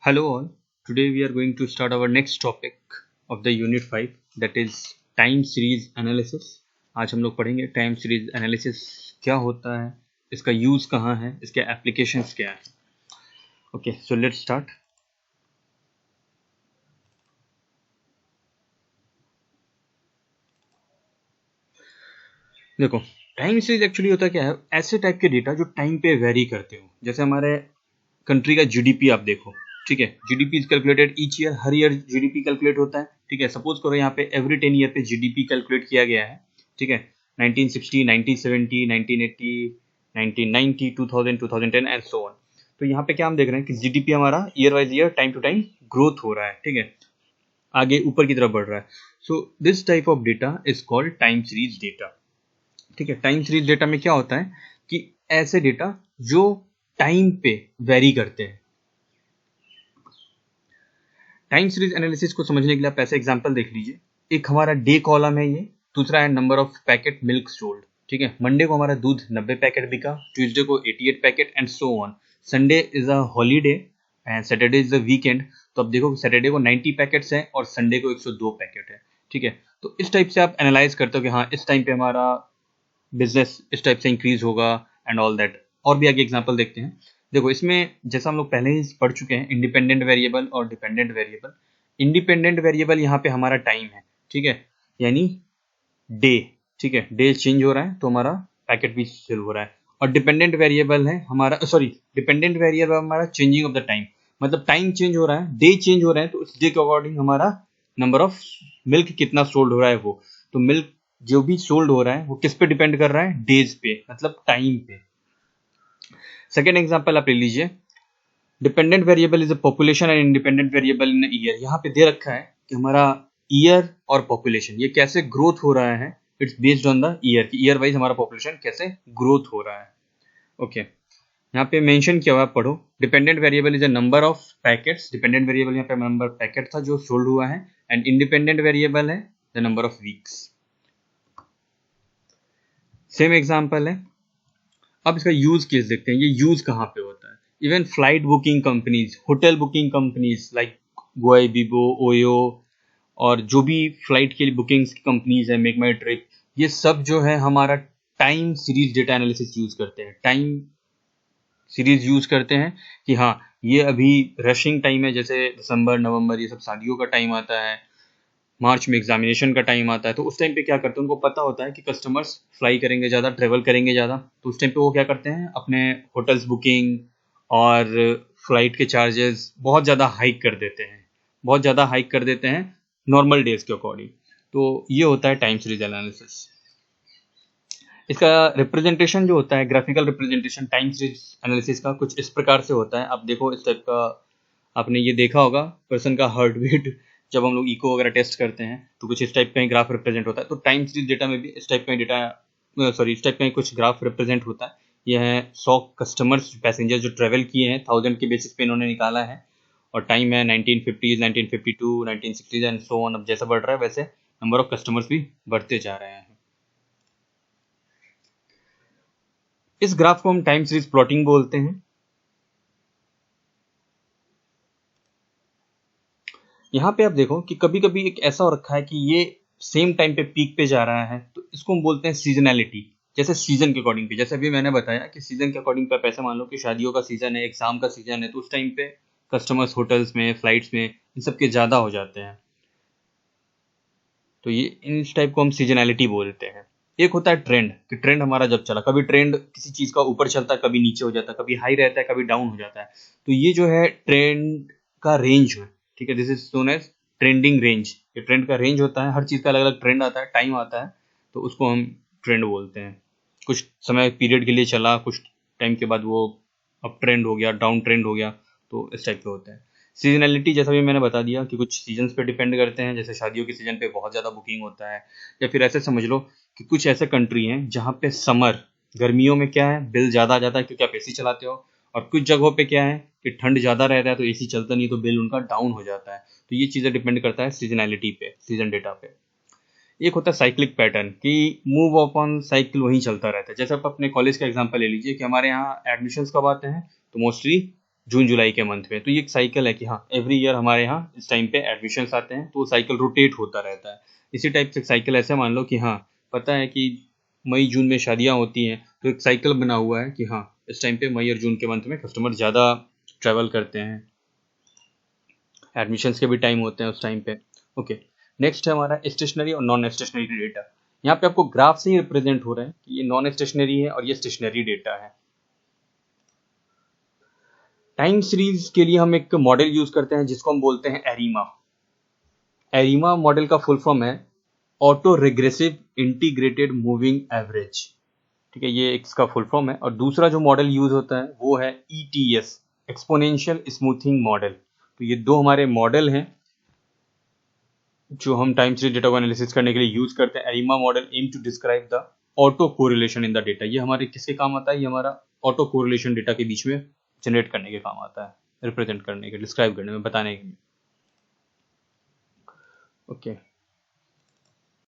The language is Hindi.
Hello all. Today we are going to start our next topic of the Unit 5, that is time series analysis. आज हम लोग पढ़ेंगे टाइम सीरीज एनालिसिस क्या होता है, इसका यूज कहाँ है, इसके एप्लीकेशंस क्या है. Okay, so let's start. देखो, टाइम सीरीज एक्चुअली होता क्या है, ऐसे टाइप के डेटा जो टाइम पे वेरी करते हो. जैसे हमारे कंट्री का जीडीपी आप देखो, ठीक है. GDP is calculated each year, her year GDP calculate होता है, ठीक है. सपोज करो यहाँ पे एवरी 10 ईयर पे जीडीपी कैलकुलेट किया गया है, ठीक है. 1960, 1970, 1980, 1990, 2000, 2010 एंड सो ऑन. तो यहाँ पे क्या हम देख रहे हैं कि जीडीपी हमारा year wise year time to time growth हो रहा है, ठीक है, आगे ऊपर की तरफ बढ़ रहा है. So this type of data is called time series data, ठीक है. टाइम सीरीज डेटा में क्या होता है कि ऐसे डेटा जो टाइम पे वेरी करते हैं. टाइम सीरीज एनालिसिस को समझने के लिए आप ऐसे एग्जांपल देख लीजिए. एक हमारा डे कॉलम है, ये दूसरा है number of packet milk sold, ठीक है. मंडे को हमारा दूध 90 पैकेट बिका, ट्यूसडे को 88 packet and so on. Sunday is a holiday and Saturday is a weekend. तो अब देखो सैटरडे को 90 पैकेट्स हैं और संडे को 102 पैकेट है, ठीक है. तो इस टाइप से आप एनालाइज करते हो कि हाँ इस टाइम पे हमारा बिजनेस इस टाइप से इंक्रीज होगा एंड ऑल दैट. और भी आगे एग्जांपल देखते हैं. देखो इसमें जैसा हम लोग पहले ही पढ़ चुके हैं, इंडिपेंडेंट वेरिएबल और डिपेंडेंट वेरिएबल. इंडिपेंडेंट वेरिएबल यहाँ पे हमारा टाइम है, ठीक है, यानी डे, ठीक है. डे चेंज हो रहा है तो हमारा पैकेट भी सेल हो रहा है. और डिपेंडेंट वेरिएबल है हमारा, सॉरी, डिपेंडेंट वेरिएबल हमारा चेंजिंग ऑफ द टाइम, मतलब टाइम चेंज हो रहा है, डे चेंज हो रहा है, तो उस डे के अकॉर्डिंग हमारा नंबर ऑफ मिल्क कितना सोल्ड हो रहा है वो. तो मिल्क जो भी सोल्ड हो रहा है वो किस पे डिपेंड कर रहा है, डेज पे, मतलब टाइम पे. सेकेंड एग्जाम्पल आप ले लीजिए. Dependent variable is a population and independent variable in year. यहाँ पे दे रखा है कि हमारा ईयर और पॉपुलेशन ये कैसे ग्रोथ हो रहा है. It's based on the year, कि ईयर वाइज हमारा पॉपुलेशन कैसे ग्रोथ हो रहा है. ओके, यहाँ पे मेंशन किया हुआ है, पढ़ो. Dependent variable is a number of packets. Dependent variable यहाँ पे नंबर पैकेट था जो सोल्ड हुआ है, एंड इंडिपेंडेंट वेरिएबल है the number of weeks. Same example है. अब इसका यूज केस देखते हैं, ये यूज कहाँ पे होता है. Even flight booking companies, hotel booking companies like Goibibo, OYO, और जो भी फ्लाइट के लिए बुकिंग्स की कंपनीज है, मेक माई ट्रिप, ये सब जो है हमारा time series data analysis use करते हैं. टाइम सीरीज यूज करते हैं कि हाँ ये अभी रशिंग टाइम है, जैसे दिसंबर नवंबर ये सब शादियों का टाइम आता है, मार्च में एग्जामिनेशन का टाइम आता है. तो उस टाइम पे क्या करते हैं, उनको पता होता है कि कस्टमर्स फ्लाई करेंगे ज़्यादा, ट्रेवल करेंगे ज़्यादा. तो उस टाइम पे वो क्या करते हैं, अपने होटल्स बुकिंग और फ्लाइट के चार्जेस बहुत ज़्यादा हाइक कर देते हैं, बहुत ज़्यादा हाइक कर देते हैं नॉर्मल डेज के अकॉर्डिंग. तो ये होता है टाइम सीरीज एनालिसिस. इसका रिप्रेजेंटेशन जो होता है, graphical representation time series analysis का कुछ इस प्रकार से होता है. आप देखो इस टाइप का, आपने ये देखा होगा पर्सन का हार्ट बीट जब हम लोग इको वगैरह टेस्ट करते हैं तो कुछ इस टाइप का ही ग्राफ रिप्रेजेंट होता है. तो टाइम सीरीज डेटा में भी इस टाइप का डेटा, सॉरी, इस टाइप का कुछ ग्राफ रिप्रेजेंट होता है. यह है 100 कस्टमर्स, पैसेंजर जो ट्रेवल किए हैं, 1000 के बेसिस पे इन्होंने निकाला है, और टाइम है 1950, 1952, 1960 एंड सो ऑन. अब जैसा बढ़ रहा है वैसे नंबर ऑफ कस्टमर्स भी बढ़ते जा रहे हैं. इस ग्राफ को हम टाइम सीरीज प्लॉटिंग बोलते हैं. यहाँ पे आप देखो कि कभी कभी एक ऐसा हो रखा है कि ये सेम टाइम पे पीक पे जा रहा है, तो इसको हम बोलते हैं सीजनैलिटी. जैसे सीजन के अकॉर्डिंग पे, जैसे अभी मैंने बताया कि सीजन के अकॉर्डिंग पे, पैसे मान लो कि शादियों का सीजन है, एग्जाम का सीजन है, तो उस टाइम पे कस्टमर्स होटल्स में, फ्लाइट्स में, इन सब के ज़्यादा हो जाते हैं. तो ये इस टाइप को हम सीजनैलिटी बोलते हैं. एक होता है ट्रेंड, कि ट्रेंड हमारा जब चला, कभी ट्रेंड किसी चीज़ का ऊपर चलता है, कभी नीचे हो जाता है, कभी हाई रहता है, कभी डाउन हो जाता है. तो ये जो है ट्रेंड का रेंज है, ठीक है. This is known as trending range. ये ट्रेंड का रेंज होता है, हर चीज़ का अलग अलग ट्रेंड आता है, टाइम आता है, तो उसको हम ट्रेंड बोलते हैं. कुछ समय पीरियड के लिए चला, कुछ टाइम के बाद वो अप ट्रेंड हो गया, डाउन ट्रेंड हो गया, तो इस टाइप के होते हैं. सीजनैलिटी जैसा भी मैंने बता दिया कि कुछ सीजन्स पे डिपेंड करते हैं, जैसे शादियों के सीजन पे बहुत ज़्यादा बुकिंग होता है, या फिर ऐसे समझ लो कि कुछ ऐसे कंट्री हैं जहाँ पे समर, गर्मियों में क्या है, बिल ज़्यादा आ जाता है क्योंकि आप एसी चलाते हो, और कुछ जगहों पे क्या है कि ठंड ज़्यादा रहता है तो एसी चलता नहीं, तो बिल उनका डाउन हो जाता है. तो ये चीज़ें डिपेंड करता है सीजनैलिटी पे, सीजन डेटा पे. एक होता है साइक्लिक पैटर्न, कि मूव अपॉन साइकिल वहीं चलता रहता है. जैसे आप अपने कॉलेज का एग्जांपल ले लीजिए कि हमारे यहाँ एडमिशन्स कब आते हैं, तो मोस्टली जून जुलाई के मंथ में। तो ये एक साइकिल है कि हाँ एवरी ईयर हमारे यहाँ इस टाइम पे एडमिशन्स आते हैं, तो वो साइकिल रोटेट होता रहता है। इसी टाइप से साइकिल ऐसे मान लो कि हाँ पता है कि मई जून में शादियाँ होती हैं, तो एक साइकिल बना हुआ है कि हाँ इस टाइम पे मई और जून के मंथ में कस्टमर ज़्यादा ट्रैवल करते हैं, एडमिशन्स के भी टाइम होते हैं उस टाइम पे। ओके, नेक्स्ट है हमारा स्टेशनरी और नॉन स्टेशनरी डेटा। यहाँ पे आपको ग्राफ से ही रिप्रेजेंट हो रहा है कि ये नॉन स्टेशनरी है और ये स्टेशनरी डेटा है। टाइम सीरीज के लिए हम एक मॉडल यूज करते हैं जिसको हम बोलते हैं एरिमा। एरिमा मॉडल का फुल फॉर्म है auto regressive integrated moving average. ठीक है, ये इसका फुल फॉर्म है। और दूसरा जो मॉडल यूज होता है वो है ETS, एक्सपोनेंशियल स्मूथिंग मॉडल। तो ये दो हमारे मॉडल हैं जो हम टाइम सीरीज डेटा को एनालिसिस करने के लिए यूज करते हैं। ARIMA model aim to describe the autocorrelation in the data. ये हमारे किसके काम आता है? ये हमारा ऑटो कोरिलेशन डेटा के बीच में जनरेट करने के काम आता है, रिप्रेजेंट करने के, डिस्क्राइब करने में, बताने के लिए। ओके